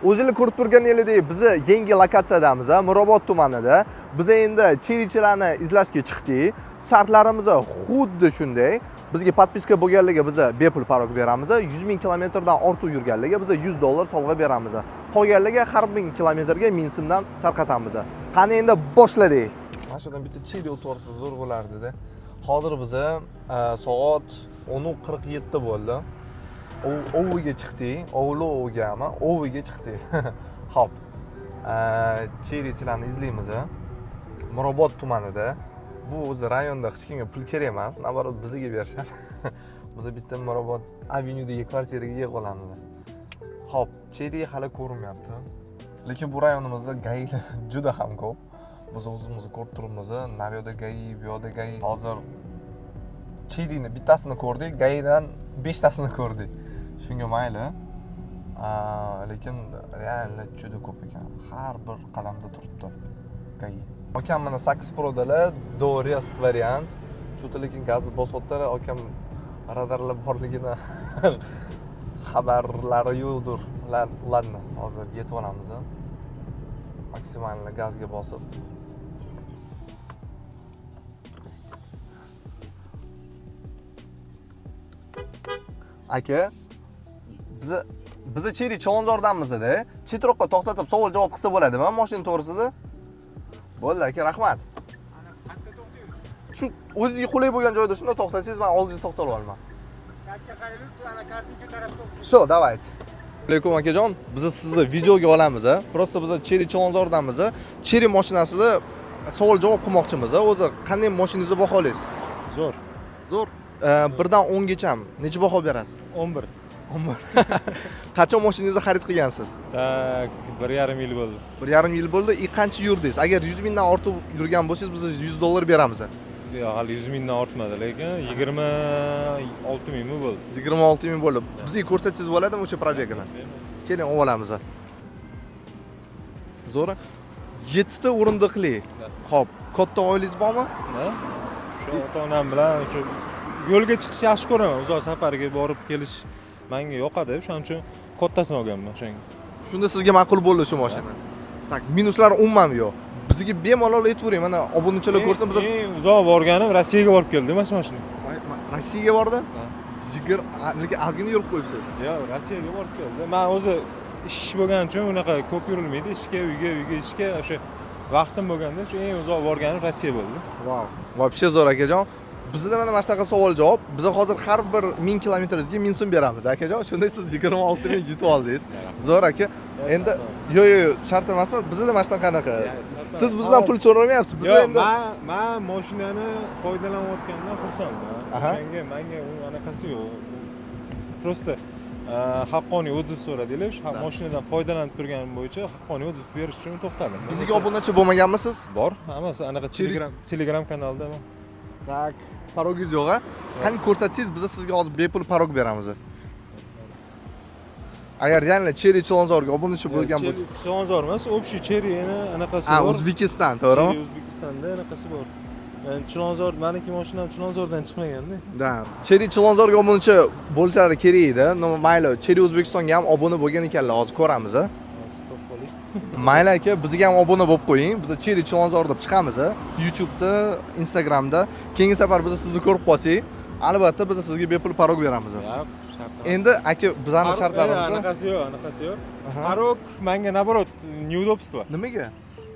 O'zingiz ko'rib turganingizdek, biz yangi lokatsiyadamiz, Mirobod tumanida. Biz endi cherichilarni izlashga chiqdik. Shartlarimiz xuddi shunday. Bizga podpiska bo'lganligiga biz bepul parok beramiz. 100 ming kilometrdan ortiq yurganligiga biz $100 sovg'a beramiz. Qolganligiga har 1000 kilometrga 1000 so'mdan tarqatamiz. Qani endi boshladik. Mana shundan bitta cheri o'tvorsa zo'r bo'lardi-da. Hozir biz soat 10:47 bo'ldi. Oviga chiqdik, ovgami, oviga chiqdik. Xo'p. Cherichilarni izlaymiz. Mirobod tumanida. Bu o'zi rayonda hech kimga pul kerak emas, naborot bizga berishar. Biz bitta Mirobod avenyudagi kvartiraga yig'ib olamiz. Xo'p, cheri hali ko'rinmayapti. Lekin bu rayonimizda gaylar juda ham ko'p. Biz o'zimizni ko'rib turibmiz. Naryoqda gay, bu yoqda gay. Hozir cherini bittasini ko'rdik, gaydan 5 tasini ko'rdik. Shunga mayli. Lekin real juda ko'p ekan. Har bir qadamda turibdi gay. Akam mana 8 Pro'dalar Dorest variant. Shu lekin gaz bosotlar akam radarlar borligini xabarlari yo'qdir. Ladni hozir yetib olamiz. Maksimal gazga bosib. Aka, biz cheri Chilonzordamizda, chetroqqa to'xtatib savol javob qilsa bo'ladimi mashina to'g'risida? Bo'ldi aka, rahmat. Shu o'zingizga qulay bo'lgan joyda shunda to'xtasangiz, men oldingizga to'xtalib olaman. Chakka qayrilib, ana kasika tarafga. Всё, давайте. Alaykum akajon, biz sizni videoga olamiz. Просто biz cheri Chilonzordamiz. Cheri mashinasida savol javob qilmoqchimiz. O'zi qanday mashinangizni baholaysiz? Zo'r. Zo'r. 1 dan 10 gacha necha baho berasiz? 11. 11. Qachon mashinangizni xarid qilgansiz? Tak, 1,5 yil bo'ldi. 1,5 yil bo'ldi. Qancha yurdingiz? Agar 100 mingdan ortiq yurgan bo'lsangiz, biz $100 beramiz. Yo'q, hali 100 mingdan ortmadi, lekin 26 mingmi bo'ldi. 26 ming bo'ldi. Bizga ko'rsatsangiz bo'ladimi o'sha proyegtini? Keling, olamiz. Zo'r. 7 ta o'rindiqli. Xo'p, katta oilangiz bormi? Ha? Shu ota-onam bilan shu yo'lga chiqish yaxshi ko'raman. Uzoq safarga borib kelish menga yoqadi. Shuning uchun kattasini olganman o'shanga. Shunda sizga ma'qul bo'ldi shu mashina. Tak, minuslari umuman yo'q. Bizga bemalol aytavering, mana obunachilar ko'rsa biz uzoq borganim Rossiyaga borib keldim mana shu mashina. Rossiyaga bordi? Lekin ozgina yurib qo'yibsiz. Yo'q, Rossiyaga borib keldim. Men o'zi ish bo'lgani uchun unaqa ko'p yurilmaydi. Ishga, uyga ishga o'sha vaqtim bo'lganda shu eng uzoq borganim Rossiya bo'ldi. Wow. Вообще zo'r akajon. Bizda mana shunaqa savol javob. Biz hozir har bir 1000 kilometringizga 1000 so'm beramiz, akajon. Shunda siz 26 ming yutib oldingiz. Zo'r aka. Endi yo'q, shart emasmi? Bizda mana shunaqanaqa. Siz bizdan pul so'ramayapsiz. Biz endi men mashinani foydalanayotgandan xursandman. Menga anaqasi yo'q. Просто haqqoniy o'ziv so'radinglar. Shu mashinadan foydalanib turganim bo'yicha haqqoniy o'ziv berish uchun to'xtadim. Bizga obunachi bo'lmaganmisiz? Bor, hammasi anaqa Telegram kanalida. Tak, parogingiz yo'q-a? Qani ko'rsatsangiz, biz sizga hozir bepul parog beramiz. Agar yana cheri Chilonzorga obunachi bo'lgan bo'lsa, Chilonzor emas, общий cherini anaqasi bor. O'zbekiston, to'g'rimi? O'zbekistonda anaqasi bor. Chilonzor, meniki mashinam Chilonzordan chiqmaganda. Da, cheri Chilonzorga obunachi bo'lsalar kerak edi. Mayli, cheri O'zbekistonga ham obuna bo'lgan ekanlar, hozir ko'ramiz. Mayli aka, bizga ham obuna bo'lib qo'ying. Biz cheri Chilonzor deb chiqamiz. YouTube'da, Instagramda. Keyingi safar biz sizni ko'rib qolsak, albatta biz sizga bepul parog beramiz. Endi aka, bizning shartlarimiz. Anaqasi yo'q. Parog menga naborot неудобство. Nimaga?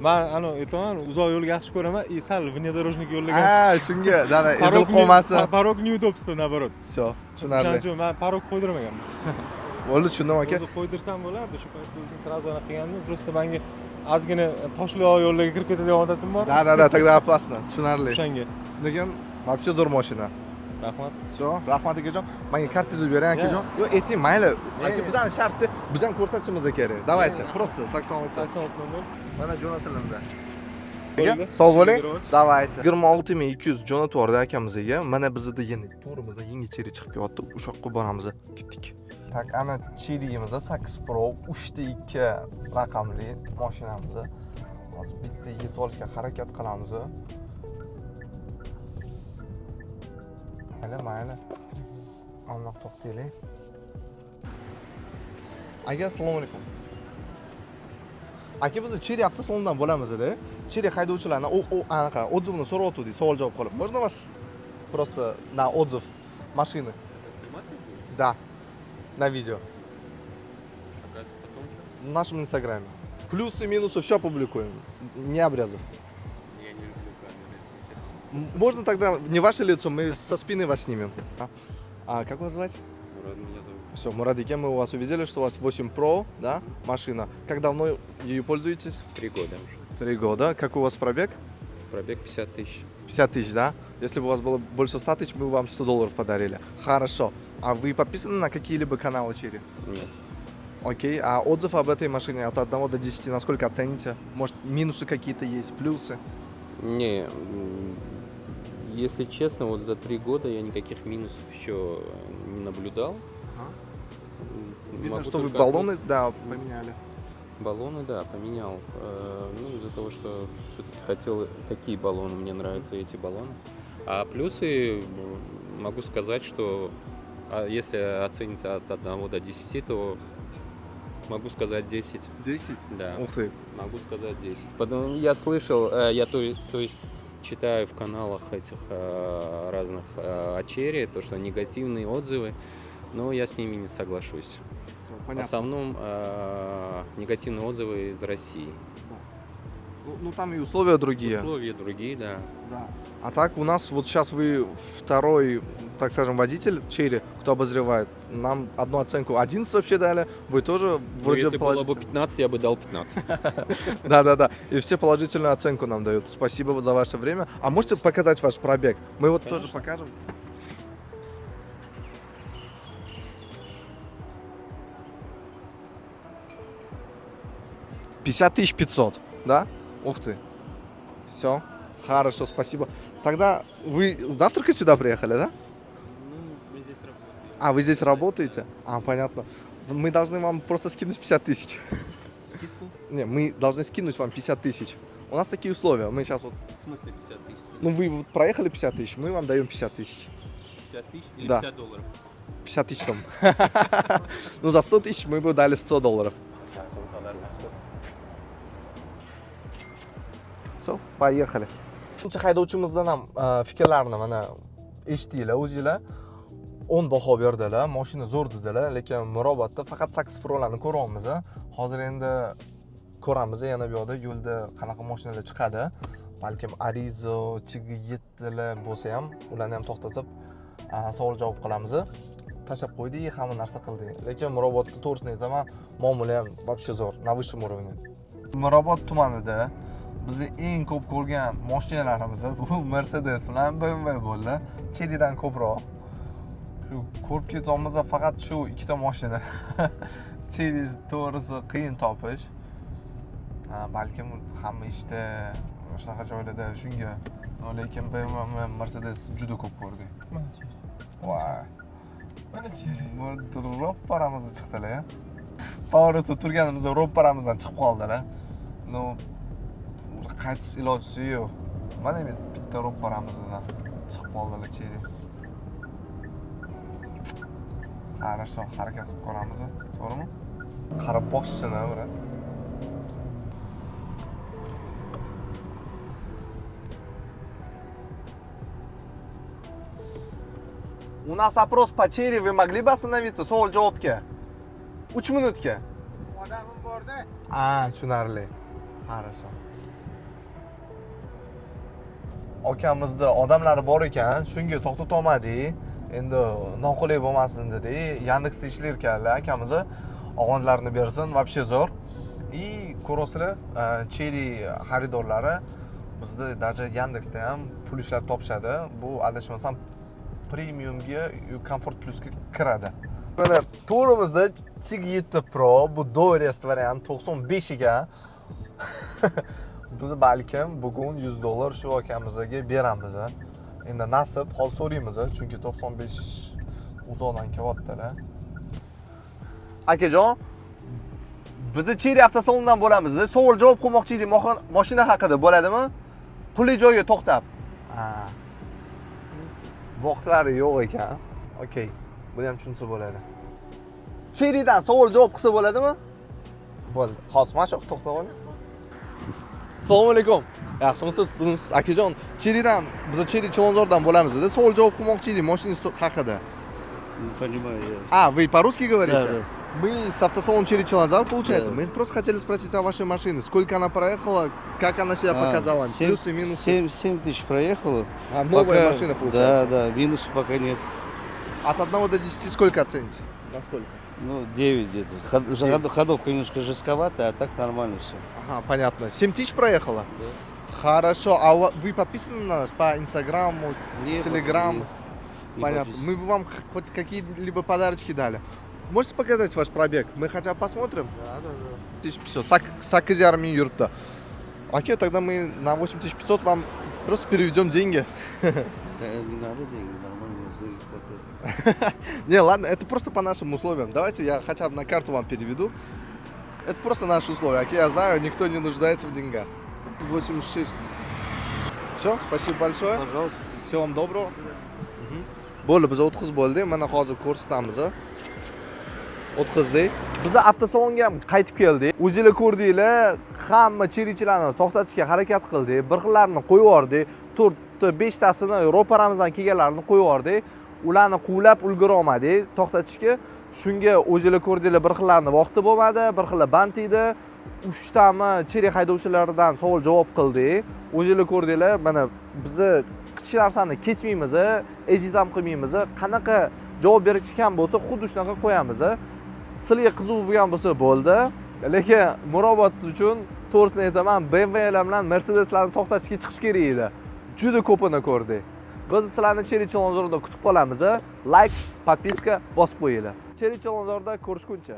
Men aytaman, uzoq yo'lga yaxshi ko'raman, и sal внедорожник yo'llarga chiqish. Shunga, dana ezilib qolmasin. Parog неудобство naborot. Всё, tushunarli. Shuning uchun men parog qo'ydirmaganman. Bo'ldi, tushundim aka. O'zi qo'ydirsam bo'lardi, shu paytda o'zim sразу anaqa qilgandim. Просто menga ozgina toshli yo'llarga kirib ketadigan odatim bor. Da, тогда опасно. Tushunarli. O'shanga. Lekin вообще zo'r mashina. Rahmat. Всё, rahmat akajon. Menga kartangizni bering akajon. Yo'q, ayting, mayli. Aka, bizning shartni biz ham ko'rsatishimiz kerak. Давайте, просто 86. Mana jo'natilindi. Sog' bo'ling. Давайте. 26200 jo'natib yubordi akamizga. Mana bizda yana to'g'rimizda yangi cheri chiqib kelyapti. O'sha yoqqa boramiz. Ketdik. Tak, ana cheriyimizda 8 Pro 3.2 raqamli mashinamiz. Hozir bitta yetib olishga harakat qilamiz. Mayli. Alloh to'xtaylik. Aka, assalomu alaykum. aka biz Cherry avtosalonidan bo'lamiz-da. Cherry haydovchilarni anaqa отзывini so'rayotgandik, savol-javob qilib. Можно вас просто на отзыв машины? Да. На видео. В нашем инстаграме. Плюсы, минусы, все публикуем. Не обрезов. Я не люблю камеры, если честно. Можно тогда не ваше лицо, мы со спины вас снимем. А как вас звать? Мурат меня зовут. Все, Мурадике, мы у вас увидели, что у вас 8 Pro, да, машина. Как давно ею пользуетесь? 3 года уже. 3 года. Какой у вас пробег? Пробег 50 тысяч. 50 тысяч, да? Если бы у вас было больше 100 тысяч, мы бы вам $100 подарили. Хорошо. А вы подписаны на какие-либо каналы Cherry? Нет. Окей. А отзыв об этой машине от 1 до 10 насколько оцените? Может, минусы какие-то есть, плюсы? Не, если честно, вот за 3 года я никаких минусов еще не наблюдал. Видно, Могу что вы только баллоны, да, поменяли. Баллоны, да, поменял. Ну, из-за того, что все-таки хотел, какие баллоны, мне нравятся эти баллоны. А плюсы, могу сказать, что если оценить от 1 до 10, то могу сказать 10. 10? Да, Ух ты. могу сказать 10. Потому я слышал, то есть читаю в каналах этих разных о Cherry, то, что негативные отзывы, но я с ними не соглашусь. Всё, В понятно. основном негативные отзывы из России. Ну, там и условия другие. Условия другие, да. Да. А так у нас вот сейчас вы второй, так скажем, водитель Cherry, кто обозревает. Нам одну оценку 11 вообще дали, вы тоже Ну, вроде если было бы положительно. 15, я бы дал 15. Да. И все положительную оценку нам дают. Спасибо за ваше время. А можете показать ваш пробег? Мы вот тоже покажем. $50 500, да? Ух ты. Все. Хорошо, спасибо. Тогда вы завтракать сюда приехали, да? Ну, мы здесь работаем. А, вы здесь работаете? А, понятно. Мы должны вам просто скинуть 50 тысяч. Скидку? Не, мы должны скинуть вам 50 тысяч. У нас такие условия. Мы сейчас вот... В смысле 50 тысяч? Ну, вы вот проехали 50 тысяч, мы вам даем 50 тысяч. 50 тысяч или Да. 50 долларов? 50 тысяч сом. Ну, за 100 тысяч мы бы дали $100. Все, поехали. Birinchi haydovchimizdan ham fikrlarini mana eshitdinglar o'zinglar. 10 baho berdilar, mashina zo'r dedilar, lekin Mirobodda faqat 8 Pro'larni ko'ryapmiz. Hozir endi ko'ramiz yana bu yoqda yo'lda qanaqa mashinalar chiqadi. Balkim Arizo, Tiggy7lar bo'lsa ham, ularni ham to'xtatib savol-javob qilamiz. Tashab qo'ydik, hamma narsa qildik. Lekin Mirobodda to'g'risini aytaman, muomala ham вообще zo'r, на высшем уровне. Mirobod tumanida bizni eng ko'p ko'rgan mashinalarimiz bu Mercedes bilan BMW bo'ldi. Cherrydan ko'proq. Shu ko'rib ketyapmiz faqat shu ikkita mashina. Cherry to'g'risi qiyin topish. Balkim hamma ishda shunaqa joylarda shunga. Lekin BMW Mercedes juda ko'p ko'rdik. Voy. Mana Cherry. Bu ro'paramizga chiqdilar. Pavoritda turganimizda ro'paramizdan chiqib qoldilar. No qaytish ilojisi yo'q. Mana bitta ro'paramizdan chiqib qoldilar Cherry. Хорошо, harakat qilib ko'ramiz, to'g'rimi? Qarab boshchini bura. У нас опрос по Cherry, вы могли бы остановиться? Savol-javobga. 3 minutga. Odamim borda. Tushunarli. Хорошо. Akamizda odamlari bor ekan, shunga to'xtata olmadik. Endi noqulay bo'lmasin dedik. Yandeksda ishlar ekanlar akamiz. Og'onlarini bersin, вообще zo'r. И ko'rasizlar, Cherry xaridorlari bizda даже Yandeksda ham pul ishlab topishadi. Bu adashmasam premiumga, Comfort Plus'ga kiradi. Mana to'g'rimizda Tiggy7 Pro, bu Doris variant 95 ga. Biz balkim bugun $100 shu akamizga beramiz. Endi nasib, hozir so'raymiz, chunki 95 uzoqdan kelyaptilar. Akajon, biz Cherry avtosalonidan bo'lamiz. Savol-javob qilmoqchi edik mashina haqida, bo'ladimi? Qulay joyga to'xtab. Vaqtlari yo'q ekan. Okey. Buni ham tushunsa bo'ladi. Cherrydan savol-javob qilsa bo'ladimi? bo'ldi. Hozir mana shu yoqqa to'xtab oling. Assalomu alaykum. Yaxshimisiz? Siz akajon, Cheridan, biz Cheri Chilonzordan bo'lamiz-da. Savol javob qilmoqchi edik mashinangiz haqida. Не понимаю я. Вы по-русски говорите? Да, да. Мы с автосалона Черри Челнозар, получается. Мы просто хотели спросить о вашей машине. Сколько она проехала, как она себя показала, плюсы и минусы. 7 тысяч проехала. Новая машина, получается. Да, минусов пока нет. От 1 до 10 сколько оцените? Насколько? Ну, 9 где-то. Ходовка немножко жестковатая, а так нормально все. Ага, понятно. 7 тысяч проехала? Да. Хорошо. А вы подписаны на нас по Инстаграму, Телеграму? Понятно. Мы бы вам хоть какие-либо подарочки дали. Можете показать ваш пробег? Мы хотя бы посмотрим. Да. 1500. Сакызяр мин юртта. Окей, тогда мы на 8500 вам просто переведем деньги. Не надо деньги, нормально, денег хватает. Не, ладно, это просто по нашим условиям. Давайте я хотя бы на карту вам переведу. Это просто наши условия. Окей, я знаю, никто не нуждается в деньгах. 86. Все, спасибо большое. Пожалуйста. Всего вам доброго. Bo'ldi, biz o'tqiz bo'ldik. Mana hozir ko'rsatamiz. O'tkizdik. Biz avtosalonga ham qaytib keldik. O'zingizlar ko'rdinglar, hamma cherichilarni to'xtatishga harakat qildik. Bir xillarni qo'yib yubordik. 4-5 tasini ro'paramizdan kelganlarni qo'yib yubordik. Ularni quvlab ulgura olmadik to'xtatishga. Shunga o'zingizlar ko'rdinglar, bir xillarni vaqti bo'lmadi, bir xillar band edi. 3 tami cheri haydovchilaridan savol javob qildik. O'zingizlar ko'rdinglar, mana bizni kichik narsani kesmaymiz, edit ham qilmaymiz. Qanaqa javob berishgan bo'lsa, xuddi shunaqa qo'yamiz. Sizga qiziq bo'lgan bo'lsa bo'ldi. Lekin Mirobod uchun to'g'risini aytaman, BMW bilan Mercedeslarni to'xtatishga chiqish kerak edi. Juda ko'pini ko'rdik. Biz sizlarni Cheri Chilonzorda kutib qolamiz. Like, podpiska bosib qo'yinglar. Cheri Chilonzorda ko'rishguncha.